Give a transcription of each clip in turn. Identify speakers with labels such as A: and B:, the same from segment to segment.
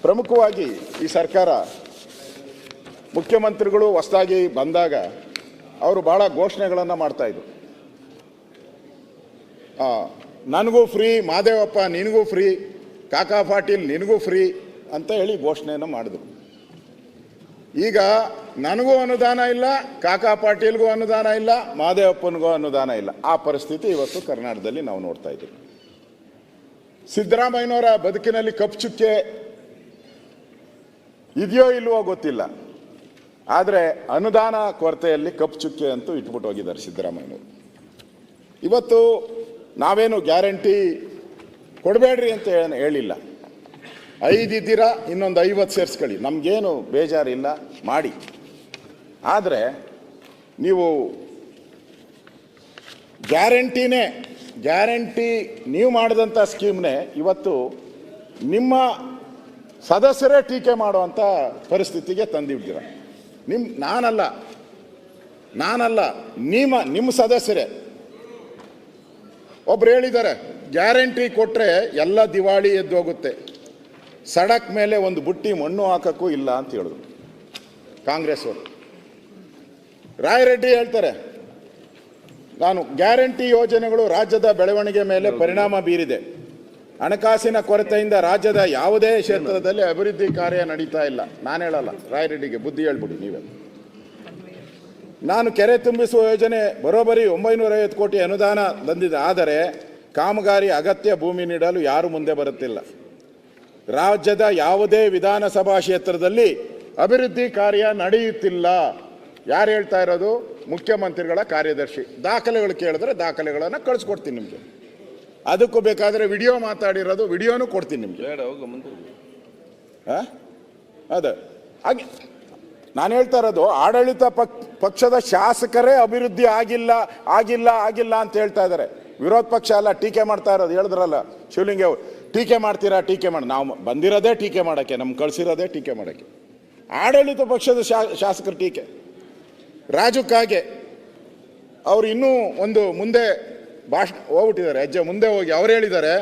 A: ಪ್ರಮುಖವಾಗಿ ಈ ಸರ್ಕಾರ ಮುಖ್ಯಮಂತ್ರಿಗಳು ಹೊಸದಾಗಿ ಬಂದಾಗ ಅವರು ಭಾಳ ಘೋಷಣೆಗಳನ್ನು ಮಾಡ್ತಾಯಿದ್ರು. ನನಗೂ ಫ್ರೀ, ಮಾದೇವಪ್ಪ ನಿನಗೂ ಫ್ರೀ, ಕಾಕಾ ಪಾಟೀಲ್ ನಿನಗೂ ಫ್ರೀ ಅಂತ ಹೇಳಿ ಘೋಷಣೆಯನ್ನು ಮಾಡಿದ್ರು. ಈಗ ನನಗೂ ಅನುದಾನ ಇಲ್ಲ, ಕಾಕಾ ಪಾಟೀಲ್ಗೂ ಅನುದಾನ ಇಲ್ಲ, ಮಾದೇವಪ್ಪನಿಗೂ ಅನುದಾನ ಇಲ್ಲ. ಆ ಪರಿಸ್ಥಿತಿ ಇವತ್ತು ಕರ್ನಾಟಕದಲ್ಲಿ ನಾವು ನೋಡ್ತಾ ಇದ್ದೀವಿ. ಸಿದ್ದರಾಮಯ್ಯನವರ ಬದುಕಿನಲ್ಲಿ ಕಪ್ಪು ಚುಕ್ಕೆ ಇದೆಯೋ ಇಲ್ವೋ ಗೊತ್ತಿಲ್ಲ, ಆದರೆ ಅನುದಾನ ಕೊರತೆಯಲ್ಲಿ ಕಪ್ಪು ಚುಕ್ಕೆ ಅಂತೂ ಇಟ್ಬಿಟ್ಟು ಹೋಗಿದ್ದಾರೆ ಸಿದ್ದರಾಮಯ್ಯನವರು. ಇವತ್ತು ನಾವೇನು ಗ್ಯಾರಂಟಿ ಕೊಡಬೇಡ್ರಿ ಅಂತ ಹೇಳಿಲ್ಲ. 5 ಇದ್ದೀರಾ, ಇನ್ನೊಂದು 50 ಸೇರಿಸ್ಕೊಳ್ಳಿ, ನಮಗೇನು ಬೇಜಾರಿಲ್ಲ, ಮಾಡಿ. ಆದರೆ ನೀವು ಗ್ಯಾರಂಟಿ ನೀವು ಮಾಡಿದಂಥ ಸ್ಕೀಮ್ನೇ ಇವತ್ತು ನಿಮ್ಮ ಸದಸ್ಯರೇ ಟೀಕೆ ಮಾಡುವಂಥ ಪರಿಸ್ಥಿತಿಗೆ ತಂದಿದ್ದೀರ. ನಾನಲ್ಲ ನಿಮ್ಮ ಸದಸ್ಯರೇ ಒಬ್ರು ಹೇಳಿದ್ದಾರೆ, ಗ್ಯಾರಂಟಿ ಕೊಟ್ಟರೆ ಎಲ್ಲ ದಿವಾಳಿ ಎದ್ದೋಗುತ್ತೆ, ಸಡಕ್ ಮೇಲೆ ಒಂದು ಬುಟ್ಟಿ ಮಣ್ಣು ಹಾಕೋಕ್ಕೂ ಇಲ್ಲ ಅಂತ ಹೇಳಿದ್ರು ಕಾಂಗ್ರೆಸ್ ಅವರು. ರಾಯರೆಡ್ಡಿ ಹೇಳ್ತಾರೆ, ನಾನು ಗ್ಯಾರಂಟಿ ಯೋಜನೆಗಳು ರಾಜ್ಯದ ಬೆಳವಣಿಗೆ ಮೇಲೆ ಪರಿಣಾಮ ಬೀರಿದೆ, ಹಣಕಾಸಿನ ಕೊರತೆಯಿಂದ ರಾಜ್ಯದ ಯಾವುದೇ ಕ್ಷೇತ್ರದಲ್ಲಿ ಅಭಿವೃದ್ಧಿ ಕಾರ್ಯ ನಡೀತಾ ಇಲ್ಲ. ನಾನು ಹೇಳಲ್ಲ, ರಾಯರೆಡ್ಡಿಗೆ ಬುದ್ಧಿ ಹೇಳ್ಬಿಡಿ ನೀವೇ. ನಾನು ಕೆರೆ ತುಂಬಿಸುವ ಯೋಜನೆ ಬರೋಬ್ಬರಿ 950 ಕೋಟಿ ಅನುದಾನ ಬಂದಿದೆ, ಆದರೆ ಕಾಮಗಾರಿ ಅಗತ್ಯ ಭೂಮಿ ನೀಡಲು ಯಾರು ಮುಂದೆ ಬರುತ್ತಿಲ್ಲ. ರಾಜ್ಯದ ಯಾವುದೇ ವಿಧಾನಸಭಾ ಕ್ಷೇತ್ರದಲ್ಲಿ ಅಭಿವೃದ್ಧಿ ಕಾರ್ಯ ನಡೆಯುತ್ತಿಲ್ಲ. ಯಾರು ಹೇಳ್ತಾ ಇರೋದು? ಮುಖ್ಯಮಂತ್ರಿಗಳ ಕಾರ್ಯದರ್ಶಿ. ದಾಖಲೆಗಳು ಕೇಳಿದ್ರೆ ದಾಖಲೆಗಳನ್ನು ಕಳಿಸ್ಕೊಡ್ತೀನಿ ನಿಮಗೆ. ಅದಕ್ಕೂ ಬೇಕಾದರೆ ವಿಡಿಯೋ ಮಾತಾಡಿರೋದು ವಿಡಿಯೋನು ಕೊಡ್ತೀನಿ ನಿಮಗೆ. ಅದೇ ಹಾಗೆ ನಾನು ಹೇಳ್ತಾ ಇರೋದು, ಆಡಳಿತ ಪಕ್ಷದ ಶಾಸಕರೇ ಅಭಿವೃದ್ಧಿ ಆಗಿಲ್ಲ ಅಂತ ಹೇಳ್ತಾ ಇದ್ದಾರೆ. ವಿರೋಧ ಪಕ್ಷ ಅಲ್ಲ ಟೀಕೆ ಮಾಡ್ತಾ ಇರೋದು. ಹೇಳಿದ್ರಲ್ಲ ಶಿವಲಿಂಗಿ ಅವರು, ಟೀಕೆ ಮಾಡ್ತೀರಾ, ಟೀಕೆ ಮಾಡಿ. ನಾವು ಬಂದಿರೋದೇ ಟೀಕೆ ಮಾಡೋಕ್ಕೆ, ನಮ್ಗೆ ಕಳಿಸಿರೋದೇ ಟೀಕೆ ಮಾಡೋಕ್ಕೆ. ಆಡಳಿತ ಪಕ್ಷದ ಶಾಸಕರು ಟೀಕೆ. ರಾಜು ಕಾಗೆ ಅವರು ಇನ್ನೂ ಒಂದು ಮುಂದೆ ಭಾಷಣ ಹೋಗ್ಬಿಟ್ಟಿದ್ದಾರೆ, ಹೆಜ್ಜೆ ಮುಂದೆ ಹೋಗಿ ಅವ್ರು ಹೇಳಿದ್ದಾರೆ,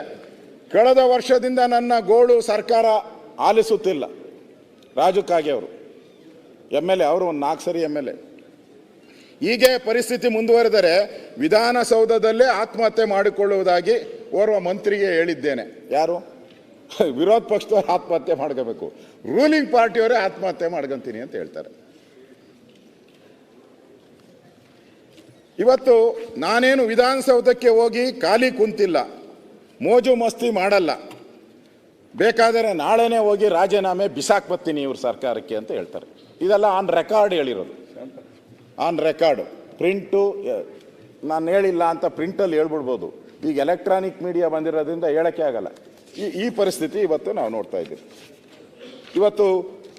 A: ಕಳೆದ ವರ್ಷದಿಂದ ನನ್ನ ಗೋಳು ಸರ್ಕಾರ ಆಲಿಸುತ್ತಿಲ್ಲ. ರಾಜು ಕಾಗೆ ಅವರು MLA, ಅವರು ಒಂದು 4 ಸರಿ MLA. ಹೀಗೆ ಪರಿಸ್ಥಿತಿ ಮುಂದುವರೆದರೆ ವಿಧಾನಸೌಧದಲ್ಲೇ ಆತ್ಮಹತ್ಯೆ ಮಾಡಿಕೊಳ್ಳುವುದಾಗಿ ಓರ್ವ ಮಂತ್ರಿಗೆ ಹೇಳಿದ್ದೇನೆ. ಯಾರು? ವಿರೋಧ ಪಕ್ಷದವರು ಆತ್ಮಹತ್ಯೆ ಮಾಡ್ಕೋಬೇಕು, ರೂಲಿಂಗ್ ಪಾರ್ಟಿಯವರೇ ಆತ್ಮಹತ್ಯೆ ಮಾಡ್ಕೊಂತೀನಿ ಅಂತ ಹೇಳ್ತಾರೆ. ಇವತ್ತು ನಾನೇನು ವಿಧಾನಸೌಧಕ್ಕೆ ಹೋಗಿ ಖಾಲಿ ಕುಂತಿಲ್ಲ, ಮೋಜು ಮಸ್ತಿ ಮಾಡಲ್ಲ, ಬೇಕಾದರೆ ನಾಳೆನೇ ಹೋಗಿ ರಾಜೀನಾಮೆ ಬಿಸಾಕ್ ಬರ್ತೀನಿ ಇವ್ರ ಸರ್ಕಾರಕ್ಕೆ ಅಂತ ಹೇಳ್ತಾರೆ. ಇದೆಲ್ಲ ಆನ್ ರೆಕಾರ್ಡ್ ಹೇಳಿರೋದು, ಆನ್ ರೆಕಾರ್ಡು. ಪ್ರಿಂಟು ನಾನು ಹೇಳಿಲ್ಲ ಅಂತ ಪ್ರಿಂಟಲ್ಲಿ ಹೇಳ್ಬಿಡ್ಬೋದು. ಈಗ ಎಲೆಕ್ಟ್ರಾನಿಕ್ ಮೀಡಿಯಾ ಬಂದಿರೋದ್ರಿಂದ ಹೇಳೋಕ್ಕೆ ಆಗಲ್ಲ. ಈ ಪರಿಸ್ಥಿತಿ ಇವತ್ತು ನಾವು ನೋಡ್ತಾ ಇದ್ದೀವಿ. ಇವತ್ತು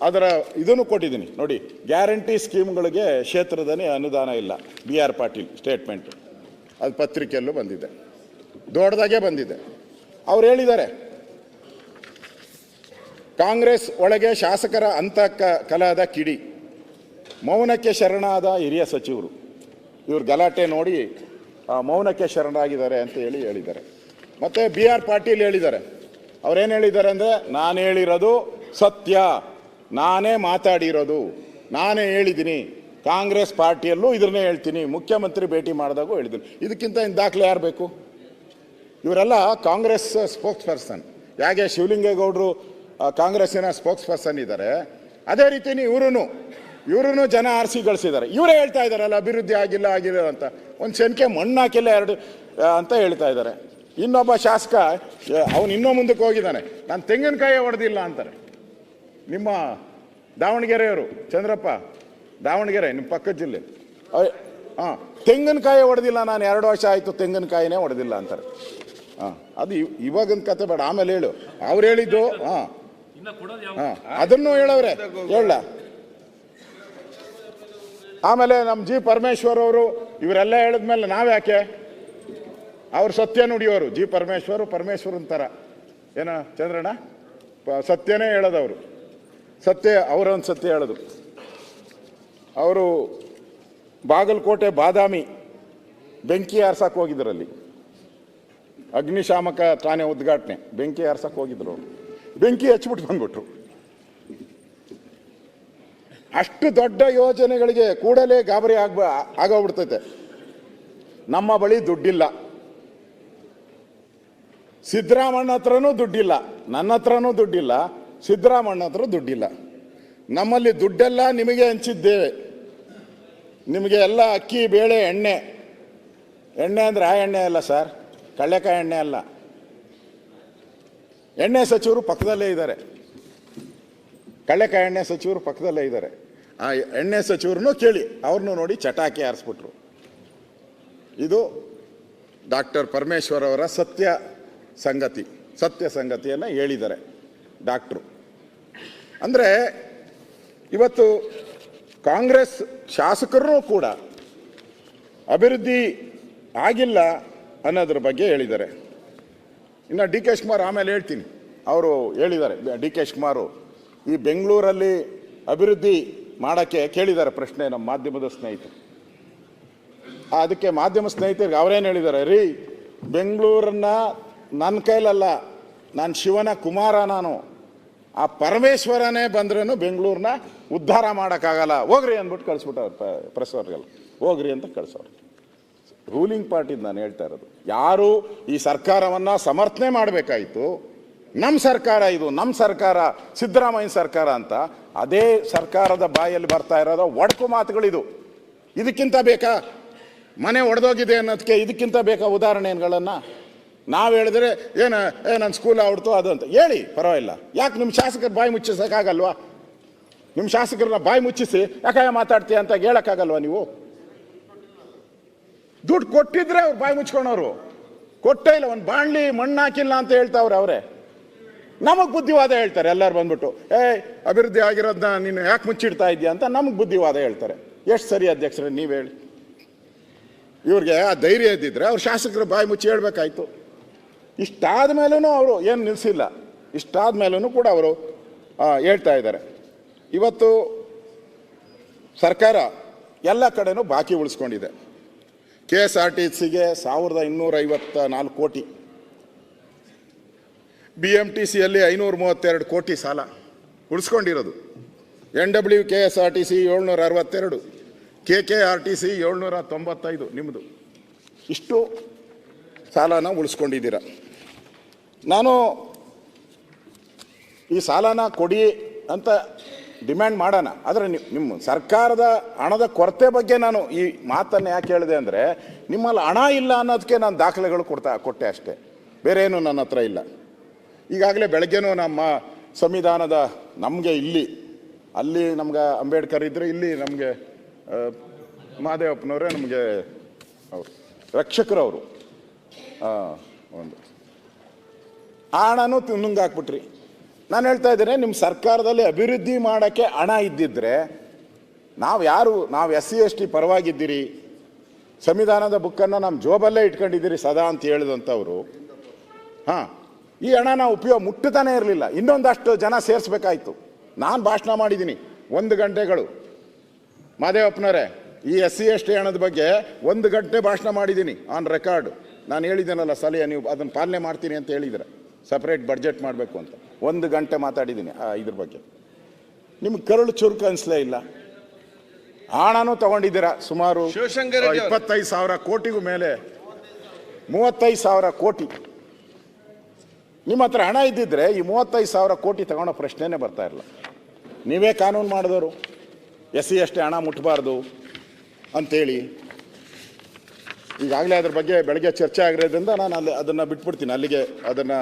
A: ಅದರ ಇದನ್ನು ಕೊಟ್ಟಿದ್ದೀನಿ ನೋಡಿ, ಗ್ಯಾರಂಟಿ ಸ್ಕೀಮ್ಗಳಿಗೆ ಕ್ಷೇತ್ರದಲ್ಲಿ ಅನುದಾನ ಇಲ್ಲ. BR ಪಾಟೀಲ್ ಸ್ಟೇಟ್ಮೆಂಟು ಅದು ಪತ್ರಿಕೆಯಲ್ಲೂ ಬಂದಿದೆ, ದೊಡ್ಡದಾಗೆ ಬಂದಿದೆ. ಅವ್ರು ಹೇಳಿದ್ದಾರೆ, ಕಾಂಗ್ರೆಸ್ ಒಳಗೆ ಶಾಸಕರ ಕಲಹದ ಕಿಡಿ, ಮೌನಕ್ಕೆ ಶರಣಾದ ಹಿರಿಯ ಸಚಿವರು. ಇವ್ರು ಗಲಾಟೆ ನೋಡಿ ಮೌನಕ್ಕೆ ಶರಣಾಗಿದ್ದಾರೆ ಅಂತ ಹೇಳಿದ್ದಾರೆ. ಮತ್ತು BR ಪಾಟೀಲ್ ಹೇಳಿದ್ದಾರೆ, ಅವ್ರೇನು ಹೇಳಿದ್ದಾರೆ ಅಂದರೆ, ನಾನು ಹೇಳಿರೋದು ಸತ್ಯ, ನಾನೇ ಮಾತಾಡಿರೋದು, ನಾನೇ ಹೇಳಿದ್ದೀನಿ, ಕಾಂಗ್ರೆಸ್ ಪಾರ್ಟಿಯಲ್ಲೂ ಇದನ್ನೇ ಹೇಳ್ತೀನಿ, ಮುಖ್ಯಮಂತ್ರಿ ಭೇಟಿ ಮಾಡಿದಾಗೂ ಹೇಳಿದ್ದೀನಿ. ಇದಕ್ಕಿಂತ ಇನ್ನು ದಾಖಲೆ ಯಾರು ಬೇಕು? ಇವರೆಲ್ಲ ಕಾಂಗ್ರೆಸ್ ಸ್ಪೋಕ್ಸ್ ಪರ್ಸನ್. ಯಾಕೆ ಶಿವಲಿಂಗೇಗೌಡರು ಕಾಂಗ್ರೆಸ್ಸಿನ ಸ್ಪೋಕ್ಸ್ ಪರ್ಸನ್ ಇದ್ದಾರೆ, ಅದೇ ರೀತಿಯೇ ಇವರು ಜನ ಆರಿಸಿ ಗಳಿಸಿದ್ದಾರೆ. ಇವರೇ ಹೇಳ್ತಾ ಇದ್ದಾರಲ್ಲ ಅಭಿವೃದ್ಧಿ ಆಗಿಲ್ಲ ಅಂತ. ಒಂದು ಸೆನ್ಕೆ ಮಣ್ಣು ಹಾಕಿಲ್ಲ 2 ಅಂತ ಹೇಳ್ತಾ ಇದ್ದಾರೆ. ಇನ್ನೊಬ್ಬ ಶಾಸಕ ಅವನು ಇನ್ನೂ ಮುಂದಕ್ಕೆ ಹೋಗಿದ್ದಾನೆ, ನಾನು ತೆಂಗಿನಕಾಯಿ ಹೊಡೆದಿಲ್ಲ ಅಂತಾರೆ. ನಿಮ್ಮ ದಾವಣಗೆರೆಯವರು ಚಂದ್ರಪ್ಪ, ದಾವಣಗೆರೆ ನಿಮ್ಮ ಪಕ್ಕದ ಜಿಲ್ಲೆ, ತೆಂಗಿನಕಾಯಿ ಹೊಡೆದಿಲ್ಲ, ನಾನು 2 ವರ್ಷ ಆಯಿತು ತೆಂಗಿನಕಾಯಿನೇ ಹೊಡೆದಿಲ್ಲ ಅಂತಾರೆ. ಅದು ಇವಾಗಿನ ಕತೆ ಬೇಡ, ಆಮೇಲೆ ಹೇಳು. ಅವ್ರು ಹೇಳಿದ್ದು ಅದನ್ನು ಹೇಳವ್ರೆ, ಹೇಳ. ಆಮೇಲೆ ನಮ್ಮ G. ಪರಮೇಶ್ವರ್ ಅವರು ಇವರೆಲ್ಲ ಹೇಳಿದ್ಮೇಲೆ ನಾವ್ಯಾಕೆ? ಅವ್ರು ಸತ್ಯ ನುಡಿಯೋರು. G. ಪರಮೇಶ್ವರನ್ ಥರ ಏನ ಚಂದ್ರಣ್ಣ, ಸತ್ಯನೇ ಹೇಳೋದವರು. ಅವರೊಂದು ಸತ್ಯ ಹೇಳೋದು. ಅವರು ಬಾಗಲಕೋಟೆ ಬಾದಾಮಿ ಬೆಂಕಿ ಆರ್ಸಕ್ಕೆ ಹೋಗಿದ್ರಲ್ಲಿ, ಅಗ್ನಿಶಾಮಕ ಠಾಣೆ ಉದ್ಘಾಟನೆ, ಬೆಂಕಿ ಆರ್ಸಕ್ಕೆ ಹೋಗಿದ್ರು. ಅವರು ಬೆಂಕಿ ಹಚ್ಬಿಟ್ಟು ಬಂದ್ಬಿಟ್ರು. ಅಷ್ಟು ದೊಡ್ಡ ಯೋಜನೆಗಳಿಗೆ ಕೂಡಲೇ ಗಾಬರಿ ಆಗೋಗ್ಬಿಡ್ತೈತೆ. ನಮ್ಮ ಬಳಿ ದುಡ್ಡಿಲ್ಲ, ಸಿದ್ದರಾಮಣ್ಣ ಹತ್ರನೂ ದುಡ್ಡಿಲ್ಲ, ನನ್ನ ಹತ್ರನೂ ದುಡ್ಡಿಲ್ಲ, ಸಿದ್ದರಾಮಣ್ಣ ಹತ್ರ ದುಡ್ಡಿಲ್ಲ. ನಮ್ಮಲ್ಲಿ ದುಡ್ಡೆಲ್ಲ ನಿಮಗೆ ಹಂಚಿದ್ದೇವೆ. ನಿಮಗೆ ಎಲ್ಲ ಅಕ್ಕಿ, ಬೇಳೆ, ಎಣ್ಣೆ. ಎಣ್ಣೆ ಅಂದರೆ ಆ ಎಣ್ಣೆ ಅಲ್ಲ ಸರ್, ಕಳ್ಳೆಕಾಯಿ ಎಣ್ಣೆ ಅಲ್ಲ. ಎಣ್ಣೆ ಸಚಿವರು ಪಕ್ಕದಲ್ಲೇ ಇದ್ದಾರೆ, ಕಳ್ಳೆಕಾಯಿ ಎಣ್ಣೆ ಸಚಿವರು ಪಕ್ಕದಲ್ಲೇ ಇದ್ದಾರೆ. ಆ ಎಣ್ಣೆ ಸಚಿವರನ್ನು ಕೇಳಿ, ಅವ್ರನ್ನೂ ನೋಡಿ ಚಟಾಕಿ ಹಾರಿಸ್ಬಿಟ್ರು. ಇದು ಡಾಕ್ಟರ್ ಪರಮೇಶ್ವರ್ ಅವರ ಸತ್ಯ ಸಂಗತಿಯನ್ನು ಹೇಳಿದ್ದಾರೆ ಡಾಕ್ಟ್ರು. ಅಂದರೆ ಇವತ್ತು ಕಾಂಗ್ರೆಸ್ ಶಾಸಕರು ಕೂಡ ಅಭಿವೃದ್ಧಿ ಆಗಿಲ್ಲ ಅನ್ನೋದ್ರ ಬಗ್ಗೆ ಹೇಳಿದ್ದಾರೆ. ಇನ್ನು ಡಿ ಕೆ ಶಿವಕುಮಾರ್ ಆಮೇಲೆ ಹೇಳ್ತೀನಿ, ಅವರು ಹೇಳಿದ್ದಾರೆ. ಡಿ ಕೆ ಶಿವಕುಮಾರ್ ಈ ಬೆಂಗಳೂರಲ್ಲಿ ಅಭಿವೃದ್ಧಿ ಮಾಡೋಕ್ಕೆ ಕೇಳಿದ್ದಾರೆ ಪ್ರಶ್ನೆ ನಮ್ಮ ಮಾಧ್ಯಮದ ಸ್ನೇಹಿತರು. ಅದಕ್ಕೆ ಮಾಧ್ಯಮ ಸ್ನೇಹಿತರಿಗೆ ಅವರೇನು ಹೇಳಿದ್ದಾರೆ, ರೀ ಬೆಂಗಳೂರನ್ನ ನನ್ನ ಕೈಲಲ್ಲ, ನಾನು ಶಿವನ ಕುಮಾರ, ನಾನು ಆ ಪರಮೇಶ್ವರನೇ ಬಂದ್ರೂ ಬೆಂಗಳೂರನ್ನ ಉದ್ಧಾರ ಮಾಡೋಕ್ಕಾಗಲ್ಲ, ಹೋಗ್ರಿ ಅಂದ್ಬಿಟ್ಟು ಕಳಿಸ್ಬಿಟ್ಟವ್ರು ಪ್ರೆಸ್ ಅವ್ರಿಗೆಲ್ಲ, ಹೋಗ್ರಿ ಅಂತ ಕಳಿಸೋರು. ರೂಲಿಂಗ್ ಪಾರ್ಟಿದು ನಾನು ಹೇಳ್ತಾ ಇರೋದು. ಯಾರು ಈ ಸರ್ಕಾರವನ್ನು ಸಮರ್ಥನೆ ಮಾಡಬೇಕಾಯಿತು, ನಮ್ಮ ಸರ್ಕಾರ ಇದು, ನಮ್ಮ ಸರ್ಕಾರ ಸಿದ್ದರಾಮಯ್ಯ ಸರ್ಕಾರ ಅಂತ, ಅದೇ ಸರ್ಕಾರದ ಬಾಯಲ್ಲಿ ಬರ್ತಾ ಇರೋದು ಒಡಕು ಮಾತುಗಳಿದು. ಇದಕ್ಕಿಂತ ಬೇಕಾ? ಮನೆ ಒಡೆದೋಗಿದೆ ಅನ್ನೋದಕ್ಕೆ ಇದಕ್ಕಿಂತ ಬೇಕಾ ಉದಾಹರಣೆಗಳನ್ನು? ನಾವು ಹೇಳಿದ್ರೆ ನನ್ನ ಸ್ಕೂಲ್ ಆಡ್ತು ಅದು ಅಂತ ಹೇಳಿ ಪರವಾಗಿಲ್ಲ. ಯಾಕೆ ನಿಮ್ಮ ಶಾಸಕರ ಬಾಯಿ ಮುಚ್ಚಿಸೋಕ್ಕಾಗಲ್ವಾ? ನಿಮ್ಮ ಶಾಸಕರನ್ನ ಬಾಯಿ ಮುಚ್ಚಿಸಿ ಯಾಕೆ ಮಾತಾಡ್ತೀಯ ಅಂತ ಹೇಳೋಕ್ಕಾಗಲ್ವಾ ನೀವು? ದುಡ್ಡು ಕೊಟ್ಟಿದ್ರೆ ಅವ್ರು ಬಾಯಿ ಮುಚ್ಕೊಂಡವ್ರು, ಕೊಟ್ಟೇ ಇಲ್ಲ. ಒಂದು ಬಾಣ್ಲಿ ಮಣ್ಣು ಹಾಕಿಲ್ಲ ಅಂತ ಹೇಳ್ತಾವ್ರೆ ಅವರೇ. ನಮಗೆ ಬುದ್ಧಿವಾದ ಹೇಳ್ತಾರೆ ಎಲ್ಲರೂ ಬಂದ್ಬಿಟ್ಟು, ಅಭಿವೃದ್ಧಿ ಆಗಿರೋದನ್ನ ನೀನು ಯಾಕೆ ಮುಚ್ಚಿಡ್ತಾ ಇದೆಯಾ ಅಂತ ನಮಗೆ ಬುದ್ಧಿವಾದ ಹೇಳ್ತಾರೆ. ಎಷ್ಟು ಸರಿ ಅಧ್ಯಕ್ಷರೇ ನೀವು ಹೇಳಿ? ಇವ್ರಿಗೆ ಆ ಧೈರ್ಯ ಇದ್ದಿದ್ರೆ ಅವ್ರು ಶಾಸಕರು ಬಾಯಿ ಮುಚ್ಚಿ ಹೇಳ್ಬೇಕಾಯ್ತು. ಇಷ್ಟಾದ ಮೇಲೂ ಅವರು ಏನು ನಿಲ್ಲಿಸಿಲ್ಲ. ಇಷ್ಟಾದ ಮೇಲೂ ಕೂಡ ಅವರು ಹೇಳ್ತಾ ಇದ್ದಾರೆ. ಇವತ್ತು ಸರ್ಕಾರ ಎಲ್ಲ ಕಡೆನೂ ಬಾಕಿ ಉಳಿಸ್ಕೊಂಡಿದೆ. KSRTCಗೆ 1254 ಕೋಟಿ, BMTCಯಲ್ಲಿ 532 ಕೋಟಿ ಸಾಲ ಉಳಿಸ್ಕೊಂಡಿರೋದು, NWKSRTC 762, KKRTC 795 ನಿಮ್ಮದು. ಇಷ್ಟು ಸಾಲನ ಉಳಿಸ್ಕೊಂಡಿದ್ದೀರ. ನಾನು ಈ ಸಾಲನ ಕೊಡಿ ಅಂತ ಡಿಮ್ಯಾಂಡ್ ಮಾಡೋಣ, ಆದರೆ ನಿಮ್ಮ ಸರ್ಕಾರದ ಹಣದ ಕೊರತೆ ಬಗ್ಗೆ ನಾನು ಈ ಮಾತನ್ನು ಯಾಕೆ ಹೇಳಿದೆ ಅಂದರೆ, ನಿಮ್ಮಲ್ಲಿ ಹಣ ಇಲ್ಲ ಅನ್ನೋದಕ್ಕೆ ನಾನು ದಾಖಲೆಗಳು ಕೊಟ್ಟೆ ಅಷ್ಟೇ, ಬೇರೆ ಏನು ನನ್ನ ಹತ್ರ ಇಲ್ಲ. ಈಗಾಗಲೇ ಬೆಳಗ್ಗೆನೂ ನಮ್ಮ ಸಂವಿಧಾನದ ನಮಗೆ ಅಲ್ಲಿ ನಮ್ಗೆ ಅಂಬೇಡ್ಕರ್ ಇದ್ದರೆ, ಇಲ್ಲಿ ನಮಗೆ ಮಹದೇವಪ್ಪನವರೇ ನಮಗೆ ಅವರು ರಕ್ಷಕರವರು ಒಂದು ಆ ಹಣನೂ ನುಂಗಾಕ್ಬಿಟ್ರಿ. ನಾನು ಹೇಳ್ತಾ ಇದ್ದೇನೆ, ನಿಮ್ಮ ಸರ್ಕಾರದಲ್ಲಿ ಅಭಿವೃದ್ಧಿ ಮಾಡೋಕ್ಕೆ ಹಣ ಇದ್ದಿದ್ದರೆ ನಾವು SC/ST ಪರವಾಗಿದ್ದೀರಿ, ಸಂವಿಧಾನದ ಬುಕ್ಕನ್ನು ನಮ್ಮ ಜೋಬಲ್ಲೇ ಇಟ್ಕೊಂಡಿದ್ದೀರಿ ಸದಾ ಅಂತ ಹೇಳಿದಂಥವ್ರು, ಈ ಹಣ ನಾವು ಉಪಯೋಗ ಮುಟ್ಟತಾನೆ ಇರಲಿಲ್ಲ. ಇನ್ನೊಂದಷ್ಟು ಜನ ಸೇರಿಸ್ಬೇಕಾಯ್ತು. ನಾನು ಭಾಷಣ ಮಾಡಿದ್ದೀನಿ 1 ಗಂಟೆಗಳು. ಮಹದೇವಪ್ಪನವರೇ, ಈ SC/ST ಹಣದ ಬಗ್ಗೆ 1 ಗಂಟೆ ಭಾಷಣ ಮಾಡಿದ್ದೀನಿ ಆನ್ ರೆಕಾರ್ಡ್. ನಾನು ಹೇಳಿದ್ದೇನಲ್ಲ ಸಲಹೆ, ನೀವು ಅದನ್ನು ಪಾಲನೆ ಮಾಡ್ತೀನಿ ಅಂತ ಹೇಳಿದರೆ ಸಪ್ರೇಟ್ ಬಡ್ಜೆಟ್ ಮಾಡಬೇಕು ಅಂತ 1 ಗಂಟೆ ಮಾತಾಡಿದ್ದೀನಿ ಇದ್ರ ಬಗ್ಗೆ. ನಿಮ್ಗೆ ಕರುಳು ಚುರುಕು ಅನಿಸ್ಲೇ ಇಲ್ಲ. ಹಣನೂ ತಗೊಂಡಿದ್ದೀರಾ ಸುಮಾರು 25,000 ಕೋಟಿಗೂ ಮೇಲೆ, 35,000 ಕೋಟಿ. ನಿಮ್ಮ ಹತ್ರ ಹಣ ಇದ್ದಿದ್ರೆ ಈ 35,000 ಕೋಟಿ ತಗೊಳ್ಳೋ ಪ್ರಶ್ನೆನೇ ಬರ್ತಾ ಇರಲ್ಲ. ನೀವೇ ಕಾನೂನು ಮಾಡಿದವರು SC/ST ಹಣ ಮುಟ್ಟಬಾರ್ದು ಅಂತೇಳಿ. ಈಗಾಗಲೇ ಅದ್ರ ಬಗ್ಗೆ ಬೆಳಗ್ಗೆ ಚರ್ಚೆ ಆಗಿರೋದ್ರಿಂದ ನಾನು ಅದನ್ನು ಬಿಟ್ಬಿಡ್ತೀನಿ, ಅಲ್ಲಿಗೆ ಅದನ್ನು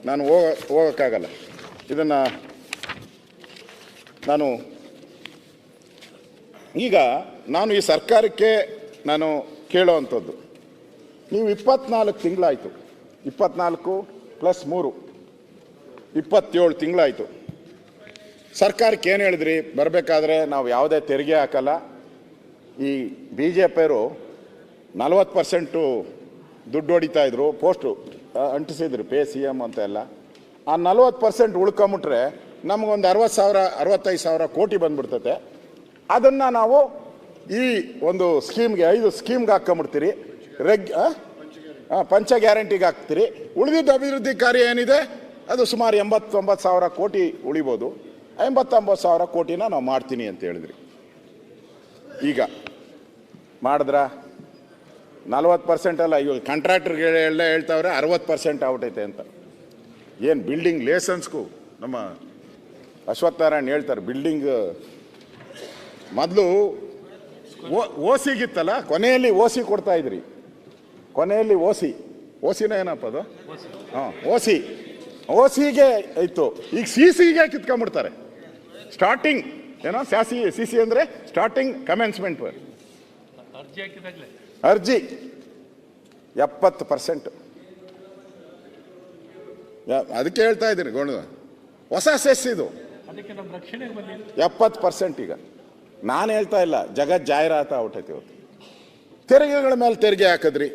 A: ನಾನು ಹೋಗೋಕ್ಕಾಗಲ್ಲ. ಇದನ್ನು ನಾನು ಈ ಸರ್ಕಾರಕ್ಕೆ ನಾನು ಕೇಳೋ ಅಂಥದ್ದು, ನೀವು 24 ತಿಂಗಳಾಯಿತು, 24 + 3 27 ತಿಂಗಳಾಯಿತು. ಸರ್ಕಾರಕ್ಕೆ ಏನು ಹೇಳಿದ್ರಿ? ಬರಬೇಕಾದ್ರೆ ನಾವು ಯಾವುದೇ ತೆರಿಗೆ ಹಾಕಲ್ಲ. ಈ BJPಯವರು 40% ದುಡ್ಡು ಹೊಡಿತಾ ಇದ್ರು, ಪೋಸ್ಟು ಅಂಟಿಸಿದ್ರು, ಪೇ CM ಅಂತ ಎಲ್ಲ. ಆ 40% ಉಳ್ಕೊಂಬಿಟ್ರೆ ನಮಗೊಂದು 65,000 ಕೋಟಿ ಬಂದ್ಬಿಡ್ತತೆ. ಅದನ್ನು ನಾವು ಈ ಒಂದು ಸ್ಕೀಮ್ಗೆ 5 ಸ್ಕೀಮ್ಗೆ ಹಾಕ್ಕೊಂಬಿಡ್ತೀರಿ, ಪಂಚ ಗ್ಯಾರಂಟಿಗೆ ಹಾಕ್ತೀರಿ. ಉಳಿದಿದ್ದ ಅಭಿವೃದ್ಧಿ ಕಾರ್ಯ ಏನಿದೆ ಅದು ಸುಮಾರು 80,000 ಕೋಟಿ ಉಳಿಬೋದು. 89,000 ಕೋಟಿನ ನಾವು ಮಾಡ್ತೀನಿ ಅಂತ ಹೇಳಿದ್ರಿ. ಈಗ ಮಾಡಿದ್ರ 40% ಅಲ್ಲ, ಇವಾಗ ಕಾಂಟ್ರಾಕ್ಟರ್ಗಳೆಲ್ಲ ಹೇಳ್ತಾವ್ರೆ 60% ಆಗ್ಬಿಟ್ಟೈತೆ ಅಂತ. ಏನು ಬಿಲ್ಡಿಂಗ್ ಲೇಸನ್ಸ್ಗೂ ನಮ್ಮ ಅಶ್ವತ್ಥನಾರಾಯಣ್ ಹೇಳ್ತಾರೆ, ಬಿಲ್ಡಿಂಗ್ ಮೊದಲು ಓಸಿಗಿತ್ತಲ್ಲ, ಕೊನೆಯಲ್ಲಿ ಓಸಿ ಕೊಡ್ತಾ ಇದ್ರಿ, ಕೊನೆಯಲ್ಲಿ ಓಸಿನ ಏನಪ್ಪ ಅದು, ಹಾಂ ಓಸಿಗೆ ಇತ್ತು. ಈಗ ಸಿಗೆ ಕಿತ್ಕೊಂಡ್ಬಿಡ್ತಾರೆ. ಸ್ಟಾರ್ಟಿಂಗ್ ಏನೋ ಸಿ ಅಂದರೆ ಸ್ಟಾರ್ಟಿಂಗ್ ಕಮೆನ್ಸ್ಮೆಂಟ್ ಅರ್ಜಿ 70%. ಅದಕ್ಕೆ ಹೇಳ್ತಾ ಇದ್ದೀನಿ ಗೋಣ, ಹೊಸ ಸೆಸ್ ಇದು 70%. ಈಗ ನಾನು ಹೇಳ್ತಾ ಇಲ್ಲ, ಜಗತ್ ಜಾಹೀರಾತ ಆಗ್ಬಿಟ್ಟೈತಿ ಇವತ್ತು. ತೆರಿಗೆಗಳ ಮೇಲೆ ತೆರಿಗೆ ಹಾಕಿದ್ರಿ,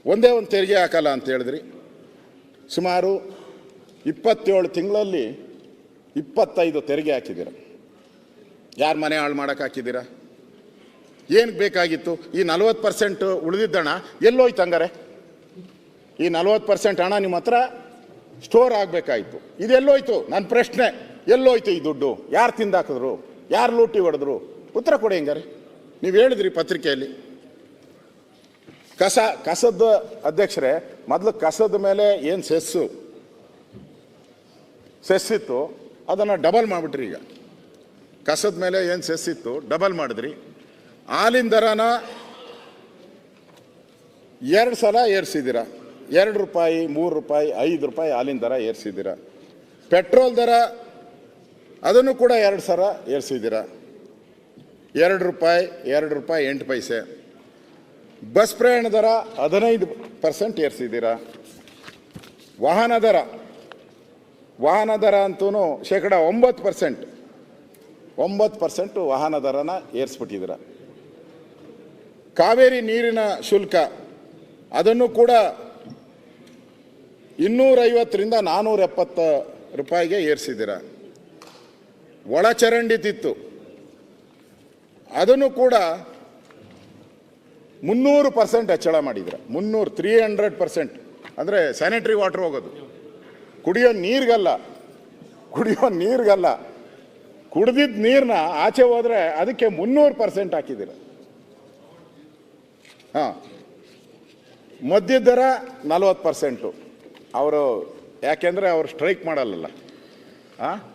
A: ಒಂದೇ ಒಂದು ತೆರಿಗೆ ಹಾಕಲ್ಲ ಅಂತ ಹೇಳಿದ್ರಿ. ಸುಮಾರು 27 ತಿಂಗಳಲ್ಲಿ 25 ತೆರಿಗೆ ಹಾಕಿದ್ದೀರ. ಯಾರು ಮನೆ ಹಾಳು ಮಾಡೋಕೆ ಹಾಕಿದ್ದೀರಾ? ಏನಕ್ಕೆ ಬೇಕಾಗಿತ್ತು? ಈ 40% ಉಳಿದಿದ್ದಣ ಎಲ್ಲೋಯ್ತು ಹಂಗಾರೆ? ಈ 40% ಹಣ ನಿಮ್ಮ ಹತ್ರ ಸ್ಟೋರ್ ಆಗಬೇಕಾಯಿತು, ಇದೆಲ್ಲೋಯ್ತು? ನನ್ನ ಪ್ರಶ್ನೆ, ಎಲ್ಲೋಯ್ತು ಈ ದುಡ್ಡು? ಯಾರು ತಿಂದಾಕಿದ್ರು? ಯಾರು ಲೂಟಿ ಹೊಡೆದ್ರು? ಉತ್ತರ ಕೊಡಿ ಹಂಗಾರೆ. ನೀವು ಹೇಳಿದ್ರಿ ಪತ್ರಿಕೆಯಲ್ಲಿ. ಕಸದ ಅಧ್ಯಕ್ಷರೇ, ಮೊದಲು ಕಸದ ಮೇಲೆ ಏನು ಸೆಸ್ಸಿತ್ತು ಅದನ್ನು ಡಬಲ್ ಮಾಡಿಬಿಟ್ರಿ. ಈಗ ಕಸದ ಮೇಲೆ ಏನು ಸೆಸ್ಸಿತ್ತು ಡಬಲ್ ಮಾಡಿದ್ರಿ. ಹಾಲಿನ ದರನ 2 ಸಲ ಏರಿಸಿದ್ದೀರ. 2 ರೂಪಾಯಿ, 3 ರೂಪಾಯಿ, 5 ರೂಪಾಯಿ ಹಾಲಿನ ದರ ಏರಿಸಿದ್ದೀರ. ಪೆಟ್ರೋಲ್ ದರ ಅದನ್ನು ಕೂಡ 2 ಸಲ ಏರಿಸಿದ್ದೀರ. 2 ರೂಪಾಯಿ, 2 ರೂಪಾಯಿ 8 ಪೈಸೆ. ಬಸ್ ಪ್ರಯಾಣ ದರ 15% ಏರಿಸಿದ್ದೀರ. ವಾಹನ ದರ ಅಂತೂ ಶೇಕಡ 9% ವಾಹನ ದರನ ಏರಿಸ್ಬಿಟ್ಟಿದ್ದೀರ. ಕಾವೇರಿ ನೀರಿನ ಶುಲ್ಕ ಅದನ್ನು ಕೂಡ 250ರಿಂದ 470 ರೂಪಾಯಿಗೆ ಏರಿಸಿದ್ದೀರ. ಒಳಚರಂಡಿ ತಿತ್ತು ಅದನ್ನು ಕೂಡ 300% ಹೆಚ್ಚಳ ಮಾಡಿದ್ರ. 300% ಅಂದರೆ ಸ್ಯಾನಿಟರಿ ವಾಟರ್ ಹೋಗೋದು, ಕುಡಿಯೋ ನೀರಿಗಲ್ಲ. ಕುಡಿದಿದ್ದ ನೀರನ್ನ ಆಚೆ ಹೋದರೆ ಅದಕ್ಕೆ 300% ಹಾಕಿದ್ದೀರ. ಹಾಂ, ಮದ್ಯದ ದರ 40%. ಅವರು ಯಾಕೆಂದರೆ ಅವ್ರು ಸ್ಟ್ರೈಕ್ ಮಾಡಲ್ಲ.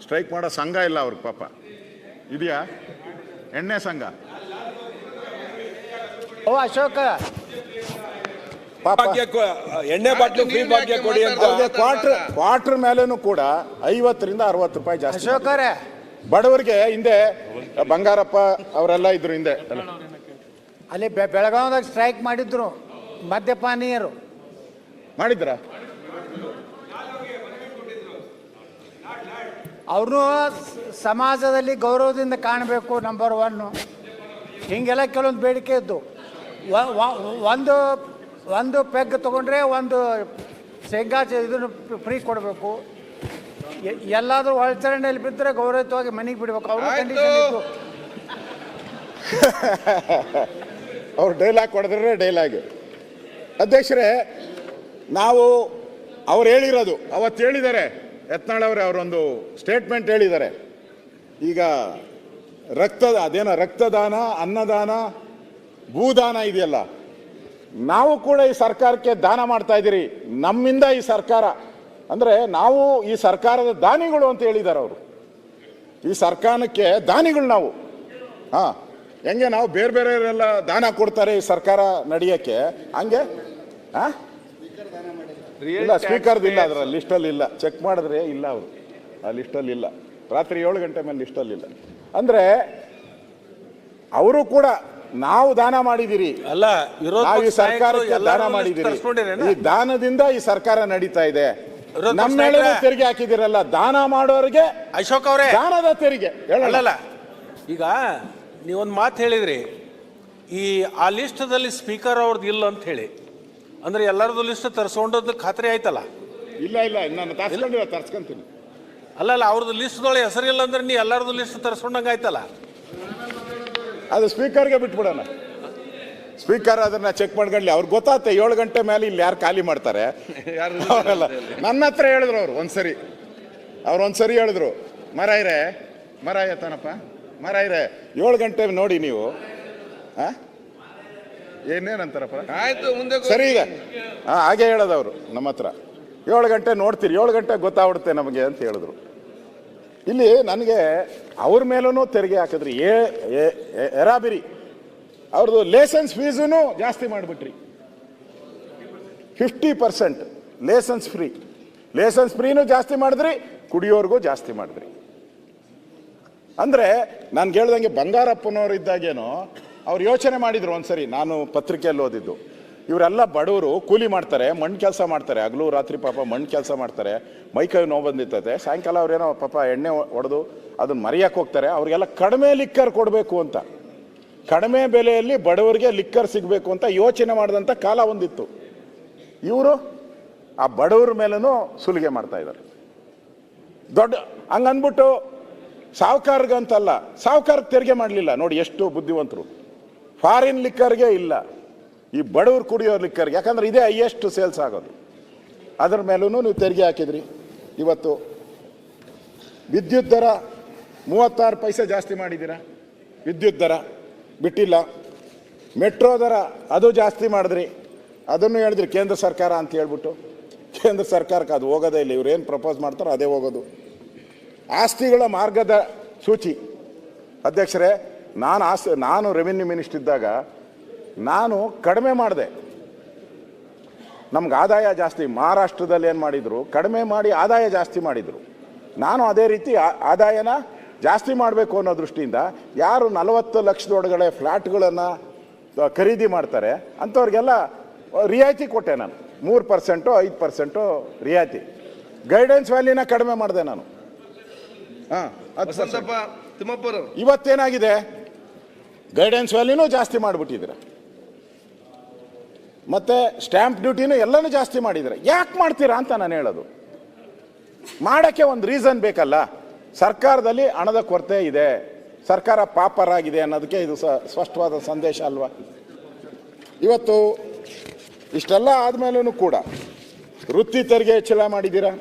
A: ಸ್ಟ್ರೈಕ್ ಮಾಡೋ ಸಂಘ ಇಲ್ಲ ಅವ್ರಿಗೆ, ಪಾಪ. ಇದೆಯಾ ಎಣ್ಣೆ ಸಂಘ?
B: ಓ ಅಶೋಕ,
C: ಎಣ್ಣೆ ಬಾಟ್ಲು ಫ್ರೀ ಭಾಗ್ಯ ಕೊಡಿ ಅಂತ
A: ಕ್ವಾರ್ಟರ್ ಮೇಲೇನು ಕೂಡ 50ರಿಂದ 60 ರೂಪಾಯಿ ಜಾಸ್ತಿ.
B: ಅಶೋಕರೇ,
A: ಬಡವರಿಗೆ ಹಿಂದೆ ಬಂಗಾರಪ್ಪ ಅವರೆಲ್ಲ ಇದ್ರು ಹಿಂದೆ.
B: ಅಲ್ಲಿ ಬೆಳಗಾವದಾಗ ಸ್ಟ್ರೈಕ್ ಮಾಡಿದ್ರು ಮದ್ಯಪಾನೀಯರು.
A: ಮಾಡಿದ್ರ?
B: ಅವ್ರನ್ನೂ ಸಮಾಜದಲ್ಲಿ ಗೌರವದಿಂದ ಕಾಣಬೇಕು, ನಂಬರ್ 1. ಹೀಗೆಲ್ಲ ಕೆಲವೊಂದು ಬೇಡಿಕೆ ಇದ್ದು, ಒಂದು ಪೆಗ್ ತೊಗೊಂಡ್ರೆ ಒಂದು ಶೇಂಗಾ ಇದನ್ನು ಫ್ರೀ ಕೊಡಬೇಕು. ಎಲ್ಲಾದರೂ ಒಳಚರಂಡಿಯಲ್ಲಿ ಬಿದ್ದರೆ ಗೌರವಯುತವಾಗಿ ಮನೆಗೆ ಬಿಡಬೇಕು. ಅವರು ಕಂಡೀಷನ್ ಇತ್ತು.
A: ಅವ್ರು ಡೈಲಾಗ್ ಕೊಡಿದ್ರೆ ಡೈಲಾಗ್. ಅಧ್ಯಕ್ಷರೇ, ನಾವು ಅವ್ರು ಹೇಳಿರೋದು ಅವತ್ತು ಹೇಳಿದ್ದಾರೆ, ಯತ್ನಾಳ್ ಅವರೇ ಅವರೊಂದು ಸ್ಟೇಟ್ಮೆಂಟ್ ಹೇಳಿದ್ದಾರೆ. ಈಗ ರಕ್ತದಾನ, ಅನ್ನದಾನ, ಭೂದಾನ ಇದೆಯಲ್ಲ, ನಾವು ಕೂಡ ಈ ಸರ್ಕಾರಕ್ಕೆ ದಾನ ಮಾಡ್ತಾ ಇದ್ದೀರಿ. ನಮ್ಮಿಂದ ಈ ಸರ್ಕಾರ ಅಂದರೆ ನಾವು ಈ ಸರ್ಕಾರದ ದಾನಿಗಳು ಅಂತ ಹೇಳಿದ್ದಾರೆ ಅವರು. ಈ ಸರ್ಕಾರಕ್ಕೆ ದಾನಿಗಳು ನಾವು. ಹಾಂ, ಹೆಂಗೆ ನಾವು ಬೇರೆಯವರೆಲ್ಲ ದಾನ ಕೊಡ್ತಾರೆ ಈ ಸರ್ಕಾರ ನಡೆಯೋಕ್ಕೆ, ಹಂಗೆ ಇಲ್ಲ, ಸ್ಪೀಕರ್ದು ಇಲ್ಲ, ಅದರ ಲಿಸ್ಟಲ್ಲಿ ಇಲ್ಲ. ಚೆಕ್ ಮಾಡಿದ್ರೆ ಇಲ್ಲ, ಅವರು ಆ ಲಿಸ್ಟಲ್ಲಿ ಇಲ್ಲ. ರಾತ್ರಿ 7 ಗಂಟೆ ಮೇಲೆ ಲಿಸ್ಟಲ್ಲಿ ಇಲ್ಲ. ಅಂದರೆ ಅವರು ಕೂಡ ನಾವು ದಾನ ಮಾಡಿದಿರಿ ಅಲ್ಲ, ನಾವು ಈ ಸರ್ಕಾರಕ್ಕೆ ದಾನ ಮಾಡಿದಿರಿ. ಈ ದಾನದಿಂದ ಈ ಸರ್ಕಾರ ನಡೀತಾ ಇದೆ. ನಮ್ಮ ಮೇಲೆ ತೆರಿಗೆ ಹಾಕಿದಿರಲ್ಲ, ದಾನ ಮಾಡೋರಿಗೆ.
C: ಅಶೋಕ್ ಅವರೇ,
A: ದಾನದ ತೆರಿಗೆ ಹೇಳಲ್ಲ.
C: ಈಗ ನೀವೊಂದು ಮಾತು ಹೇಳಿದ್ರಿ, ಆ ಲಿಸ್ಟದಲ್ಲಿ ಸ್ಪೀಕರ್ ಅವ್ರದ್ದು ಇಲ್ಲ ಅಂತ ಹೇಳಿ. ಅಂದ್ರೆ ಎಲ್ಲರದ್ದು ಲಿಸ್ಟ್ ತರಿಸ್ಕೊಂಡದ್ದು ಖಾತ್ರಿ ಆಯ್ತಲ್ಲ?
A: ಇಲ್ಲ, ನಾನು ತರ್ಸ್ಕೊಂತೀನಿ.
C: ಅಲ್ಲ, ಅವ್ರದ್ದು ಲಿಸ್ಟ್ದೊಳಗೆ ಹೆಸರಿಲ್ಲ ಅಂದ್ರೆ ನೀ ಎಲ್ಲರದ್ದು ಲಿಸ್ಟ್ ತರಿಸ್ಕೊಂಡಂಗೆ ಆಯ್ತಲ್ಲ?
A: ಅದು ಸ್ಪೀಕರ್ಗೆ ಬಿಟ್ಬಿಡೋಣ. ಸ್ಪೀಕರ್ ಅದನ್ನ ಚೆಕ್ ಮಾಡ್ಕೊಳ್ಳಿ. ಅವ್ರಿಗೆ ಗೊತ್ತಾಗುತ್ತೆ 7 ಗಂಟೆ ಮೇಲೆ ಇಲ್ಲಿ ಯಾರು ಖಾಲಿ ಮಾಡ್ತಾರೆ ಅವರೆಲ್ಲ. ನನ್ನ ಹತ್ರ ಹೇಳಿದ್ರು ಅವ್ರು ಒಂದ್ಸರಿ ಹೇಳಿದ್ರು, ಮರ ಎತ್ತಾನಪ್ಪ ಮಾರಾಯ್ರೆ 7 ಗಂಟೆ ನೋಡಿ ನೀವು ಏನೇನಂತಾರಪ್ಪ
D: ಆಯ್ತು ಮುಂದೆ
A: ಸರಿ ಈಗ ಹಾಗೆ ಹೇಳೋದವ್ರು ನಮ್ಮ ಹತ್ರ 7 ಗಂಟೆ ನೋಡ್ತೀರಿ 7 ಗಂಟೆ ಗೊತ್ತಾಗ್ಬಿಡುತ್ತೆ ನಮಗೆ ಅಂತ ಹೇಳಿದ್ರು. ಇಲ್ಲಿ ನನಗೆ ಅವ್ರ ಮೇಲೂ ತೆರಿಗೆ ಹಾಕಿದ್ರಿ ಎರಾಬಿರಿ ಅವ್ರದ್ದು ಲೈಸೆನ್ಸ್ ಫೀಸೂ ಜಾಸ್ತಿ ಮಾಡಿಬಿಟ್ರಿ 50% ಲೈಸೆನ್ಸ್ ಫ್ರೀನೂ ಜಾಸ್ತಿ ಮಾಡಿದ್ರಿ, ಕುಡಿಯೋರ್ಗೂ ಜಾಸ್ತಿ ಮಾಡಿದ್ರಿ. ಅಂದರೆ ನಾನು ಹೇಳ್ದಂಗೆ ಬಂಗಾರಪ್ಪನವ್ರು ಇದ್ದಾಗೇನೋ ಅವ್ರು ಯೋಚನೆ ಮಾಡಿದ್ರು ಒಂದ್ಸರಿ, ನಾನು ಪತ್ರಿಕೆಯಲ್ಲಿ ಓದಿದ್ದು, ಇವರೆಲ್ಲ ಬಡವರು ಕೂಲಿ ಮಾಡ್ತಾರೆ, ಮಣ್ಣು ಕೆಲಸ ಮಾಡ್ತಾರೆ, ಹಗಲು ರಾತ್ರಿ ಪಾಪ ಮಣ್ಣು ಕೆಲಸ ಮಾಡ್ತಾರೆ, ಮೈಕೈ ನೋವು ಬಂದಿರ್ತದೆ, ಸಾಯಂಕಾಲ ಅವ್ರೇನೋ ಪಾಪ ಎಣ್ಣೆ ಹೊಡೆದು ಅದನ್ನ ಮರೆಯಕ್ಕೆ ಹೋಗ್ತಾರೆ, ಅವ್ರಿಗೆಲ್ಲ ಕಡಿಮೆ ಲಿಕ್ಕರ್ ಕೊಡಬೇಕು ಅಂತ, ಕಡಿಮೆ ಬೆಲೆಯಲ್ಲಿ ಬಡವರಿಗೆ ಲಿಕ್ಕರ್ ಸಿಗಬೇಕು ಅಂತ ಯೋಚನೆ ಮಾಡಿದಂಥ ಕಾಲ ಒಂದಿತ್ತು. ಇವರು ಆ ಬಡವ್ರ ಮೇಲೂ ಸುಲಿಗೆ ಮಾಡ್ತಾ ಇದ್ದಾರೆ. ದೊಡ್ಡ ಹಂಗನ್ಬಿಟ್ಟು ಸಾವುಕಾರ್ಗಂತಲ್ಲ, ಸಾವುಕಾರಕ್ಕೆ ತೆರಿಗೆ ಮಾಡಲಿಲ್ಲ ನೋಡಿ, ಎಷ್ಟು ಬುದ್ಧಿವಂತರು. ಫಾರಿನ್ ಲಿಕ್ಕರ್ಗೆ ಇಲ್ಲ, ಈ ಬಡವ್ರು ಕುಡಿಯೋ ಲಿಕ್ಕರ್ಗೆ, ಯಾಕಂದ್ರೆ ಇದೇ ಹೈಯೆಸ್ಟ್ ಸೇಲ್ಸ್ ಆಗೋದು, ಅದರ ಮೇಲೂ ನೀವು ತೆರಿಗೆ ಹಾಕಿದ್ರಿ. ಇವತ್ತು ವಿದ್ಯುತ್ ದರ 36 ಪೈಸೆ ಜಾಸ್ತಿ ಮಾಡಿದ್ದೀರಾ, ವಿದ್ಯುತ್ ದರ ಬಿಟ್ಟಿಲ್ಲ. ಮೆಟ್ರೋ ದರ ಅದು ಜಾಸ್ತಿ ಮಾಡಿದ್ರಿ, ಅದನ್ನು ಹೇಳಿದ್ರಿ ಕೇಂದ್ರ ಸರ್ಕಾರ ಅಂತ ಹೇಳ್ಬಿಟ್ಟು. ಕೇಂದ್ರ ಸರ್ಕಾರಕ್ಕೆ ಅದು ಹೋಗೋದೇ ಇಲ್ಲ, ಇವ್ರು ಏನು ಪ್ರಪೋಸ್ ಮಾಡ್ತಾರೋ ಅದೇ ಹೋಗೋದು. ಆಸ್ತಿಗಳ ಮಾರ್ಗದ ಸೂಚಿ ಅಧ್ಯಕ್ಷರೇ, ನಾನು ರೆವಿನ್ಯೂ ಮಿನಿಸ್ಟರ್ ಇದ್ದಾಗ ನಾನು ಕಡಿಮೆ ಮಾಡಿದೆ, ನಮ್ಗೆ ಆದಾಯ ಜಾಸ್ತಿ. ಮಹಾರಾಷ್ಟ್ರದಲ್ಲಿ ಏನು ಮಾಡಿದರು, ಕಡಿಮೆ ಮಾಡಿ ಆದಾಯ ಜಾಸ್ತಿ ಮಾಡಿದರು. ನಾನು ಅದೇ ರೀತಿ ಆದಾಯನ ಜಾಸ್ತಿ ಮಾಡಬೇಕು ಅನ್ನೋ ದೃಷ್ಟಿಯಿಂದ ಯಾರು 40 ಲಕ್ಷದೊಳಗಡೆ ಫ್ಲ್ಯಾಟ್ಗಳನ್ನು ಖರೀದಿ ಮಾಡ್ತಾರೆ ಅಂಥವ್ರಿಗೆಲ್ಲ ರಿಯಾಯಿತಿ ಕೊಟ್ಟೆ ನಾನು, 3% 5% ರಿಯಾಯಿತಿ. ಗೈಡೆನ್ಸ್ ವ್ಯಾಲಿನ ಕಡಿಮೆ ಮಾಡಿದೆ ನಾನು.
D: ತಿಮ್ಮಪ್ಪರು
A: ಇವತ್ತೇನಾಗಿದೆ, ಗೈಡೆನ್ಸ್ ವ್ಯಾಲ್ಯೂನೂ ಜಾಸ್ತಿ ಮಾಡಿಬಿಟ್ಟಿದ್ದೀರ, ಮತ್ತೆ ಸ್ಟ್ಯಾಂಪ್ ಡ್ಯೂಟಿನೂ ಎಲ್ಲನೂ ಜಾಸ್ತಿ ಮಾಡಿದ್ದೀರ. ಯಾಕೆ ಮಾಡ್ತೀರಾ ಅಂತ ನಾನು ಹೇಳೋದು. ಮಾಡೋಕ್ಕೆ ಒಂದು ರೀಸನ್ ಬೇಕಲ್ಲ. ಸರ್ಕಾರದಲ್ಲಿ ಹಣದ ಕೊರತೆ ಇದೆ, ಸರ್ಕಾರ ಪಾಪರ್ ಆಗಿದೆ ಅನ್ನೋದಕ್ಕೆ ಇದು ಸ್ಪಷ್ಟವಾದ ಸಂದೇಶ ಅಲ್ವಾ. ಇವತ್ತು ಇಷ್ಟೆಲ್ಲ ಆದಮೇಲೂ ಕೂಡ ವೃತ್ತಿ ತೆರಿಗೆ ಹೆಚ್ಚಳ ಮಾಡಿದ್ದೀರಾ,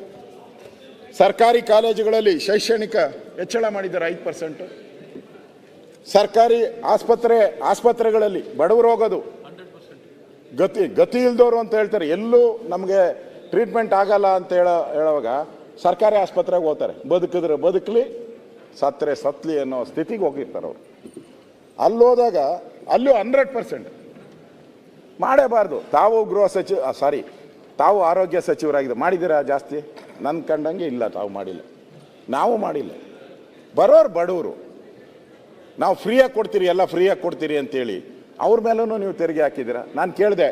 A: ಸರ್ಕಾರಿ ಕಾಲೇಜುಗಳಲ್ಲಿ ಶೈಕ್ಷಣಿಕ ಹೆಚ್ಚಳ ಮಾಡಿದ್ದಾರೆ 5%. ಸರ್ಕಾರಿ ಆಸ್ಪತ್ರೆಗಳಲ್ಲಿ ಬಡವರು ಹೋಗೋದು, ಗತಿ ಇಲ್ದವರು ಅಂತ ಹೇಳ್ತಾರೆ, ಎಲ್ಲೂ ನಮಗೆ ಟ್ರೀಟ್ಮೆಂಟ್ ಆಗಲ್ಲ ಅಂತ ಹೇಳುವಾಗ ಸರ್ಕಾರಿ ಆಸ್ಪತ್ರೆಗೆ ಹೋಗ್ತಾರೆ, ಬದುಕಿದ್ರೆ ಬದುಕಲಿ, ಸತ್ತರೆ ಸತ್ಲಿ ಅನ್ನೋ ಸ್ಥಿತಿಗೆ ಹೋಗಿರ್ತಾರೆ ಅವರು. ಅಲ್ಲೋದಾಗ ಅಲ್ಲೂ 100% ಮಾಡೇಬಾರ್ದು. ತಾವು ಆರೋಗ್ಯ ಸಚಿವರಾಗಿದೆ, ಮಾಡಿದ್ದೀರಾ ಜಾಸ್ತಿ? ನನ್ನ ಕಂಡಂಗೆ ಇಲ್ಲ, ತಾವು ಮಾಡಿಲ್ಲ, ನಾವು ಮಾಡಿಲ್ಲ. ಬರೋರು ಬಡವರು, ನಾವು ಫ್ರೀಯಾಗಿ ಕೊಡ್ತೀರಿ, ಎಲ್ಲ ಫ್ರೀಯಾಗಿ ಕೊಡ್ತೀರಿ ಅಂತೇಳಿ ಅವ್ರ ಮೇಲೂ ನೀವು ತೆರಿಗೆ ಹಾಕಿದ್ದೀರಾ. ನಾನು ಕೇಳಿದೆ,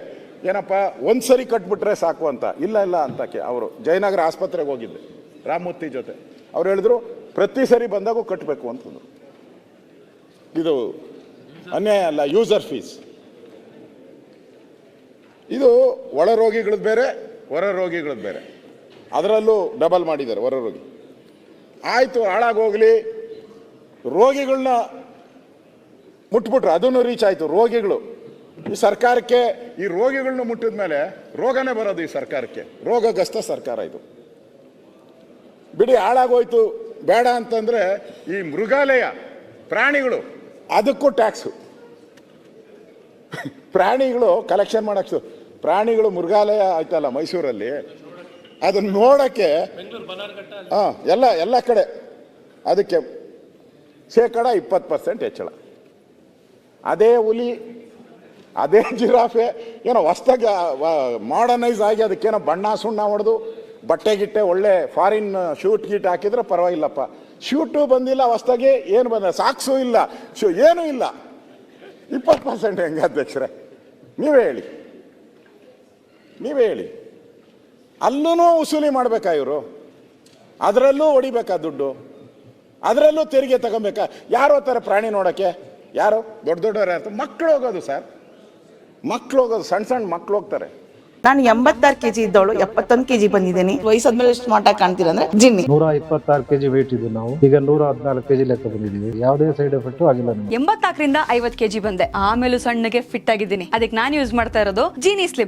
A: ಏನಪ್ಪ ಒಂದು ಸರಿ ಕಟ್ಬಿಟ್ರೆ ಸಾಕು ಅಂತ. ಇಲ್ಲ ಅಂತಕ್ಕೆ ಅವರು ಜಯನಗರ ಆಸ್ಪತ್ರೆಗೆ ಹೋಗಿದ್ದೆ ರಾಮಮೂರ್ತಿ ಜೊತೆ, ಅವ್ರು ಹೇಳಿದ್ರು ಪ್ರತಿ ಸರಿ ಬಂದಾಗೂ ಕಟ್ಟಬೇಕು ಅಂತಂದರು. ಇದು ಅನ್ಯಾಯ ಅಲ್ಲ, ಯೂಸರ್ ಫೀಸ್. ಇದು ಒಳ ರೋಗಿಗಳದ್ದು ಬೇರೆ, ಹೊರ ರೋಗಿಗಳದ್ದು ಬೇರೆ, ಅದರಲ್ಲೂ ಡಬಲ್ ಮಾಡಿದ್ದಾರೆ ಹೊರ ರೋಗಿ. ಆಯಿತು, ಹಾಳಾಗೋಗ್ಲಿ, ರೋಗಿಗಳನ್ನ ಮುಟ್ಬಿಟ್ರು, ಅದನ್ನು ರೀಚ್ ಆಯಿತು. ರೋಗಿಗಳು ಈ ಸರ್ಕಾರಕ್ಕೆ, ಈ ರೋಗಿಗಳನ್ನ ಮುಟ್ಟಿದ ಮೇಲೆ ರೋಗನೇ ಬರೋದು ಈ ಸರ್ಕಾರಕ್ಕೆ, ರೋಗಗ್ರಸ್ತ ಸರ್ಕಾರ ಇದು. ಬಿಡಿ, ಹಾಳಾಗೋಯ್ತು ಬೇಡ ಅಂತಂದರೆ ಈ ಮೃಗಾಲಯ ಪ್ರಾಣಿಗಳು ಅದಕ್ಕೂ ಟ್ಯಾಕ್ಸು. ಪ್ರಾಣಿಗಳು ಕಲೆಕ್ಷನ್ ಮಾಡೋಕ್ಕೆ, ಪ್ರಾಣಿಗಳು ಮೃಗಾಲಯ ಆಯ್ತಲ್ಲ ಮೈಸೂರಲ್ಲಿ, ಅದನ್ನು ನೋಡೋಕ್ಕೆ ಎಲ್ಲ ಕಡೆ ಅದಕ್ಕೆ 20% ಹೆಚ್ಚಳ. ಅದೇ ಹುಲಿ, ಅದೇ ಜಿರಾಫೆ ಏನೋ ಹೊಸ್ದಾಗಿ ಮಾಡರ್ನೈಸ್ ಆಗಿ ಅದಕ್ಕೇನೋ ಬಣ್ಣ ಸುಣ್ಣ ಹೊಡೆದು ಬಟ್ಟೆ ಗಿಟ್ಟೆ ಒಳ್ಳೆ ಫಾರಿನ್ ಶೂಟ್ ಗೀಟ್ ಹಾಕಿದ್ರೆ ಪರವಾಗಿಲ್ಲಪ್ಪ. ಶೂಟು ಬಂದಿಲ್ಲ ಹೊಸ್ದಾಗಿ, ಏನು ಬಂದ, ಸಾಕ್ಸು ಇಲ್ಲ, ಏನೂ ಇಲ್ಲ. 20% ಹೆಂಗೆ ಅಧ್ಯಕ್ಷರೇ? ನೀವೇ ಹೇಳಿ. ಅಲ್ಲೂ ವಸೂಲಿ ಮಾಡಬೇಕಾ ಇವರು? ಅದರಲ್ಲೂ ಹೊಡಿಬೇಕಾ ದುಡ್ಡು? ಅದರಲ್ಲೂ ತೆರಿಗೆ ತಗೊಬೇಕಾ? ಯಾರು ಹೋಗ್ತಾರೆ ಪ್ರಾಣಿ ನೋಡೋಕ್ಕೆ? ಯಾರು ದೊಡ್ಡವ್ರು ಯಾರು? ಮಕ್ಕಳು ಹೋಗೋದು ಸರ್, ಸಣ್ಣ ಮಕ್ಕಳು ಹೋಗ್ತಾರೆ.
E: ನಾನು 86 kg ಇದ್ದವಳು 71 kg ಬಂದಿದ್ದೀನಿ. ವಯಸ್ಸಾದ್ಮೇಲೆ ಸ್ಮಾರ್ಟ್ ಆಗಿ ಕಾಣ್ತೀರಾ ಅಂದ್ರೆ ಜಿನ್ನಿ.
F: 126 kg ವೇಟ್ ಇದೆ ನಾವು, ಈಗ 114 kg ಲೆಕ್ಕ ಬಂದಿದ್ದೀವಿ. ಯಾವುದೇ ಸೈಡ್ ಎಫೆಕ್ಟ್ ಆಗಿಲ್ಲ.
G: 84 ರಿಂದ 50 kg ಬಂದೆ, ಆಮೇಲೂ ಸಣ್ಣಗೆ ಫಿಟ್ ಆಗಿದ್ದೀನಿ. ಅದಕ್ಕೆ ನಾನು ಯೂಸ್ ಮಾಡ್ತಾ ಇರೋದು ಜೀನಿ ಸ್ಲಿಮ್.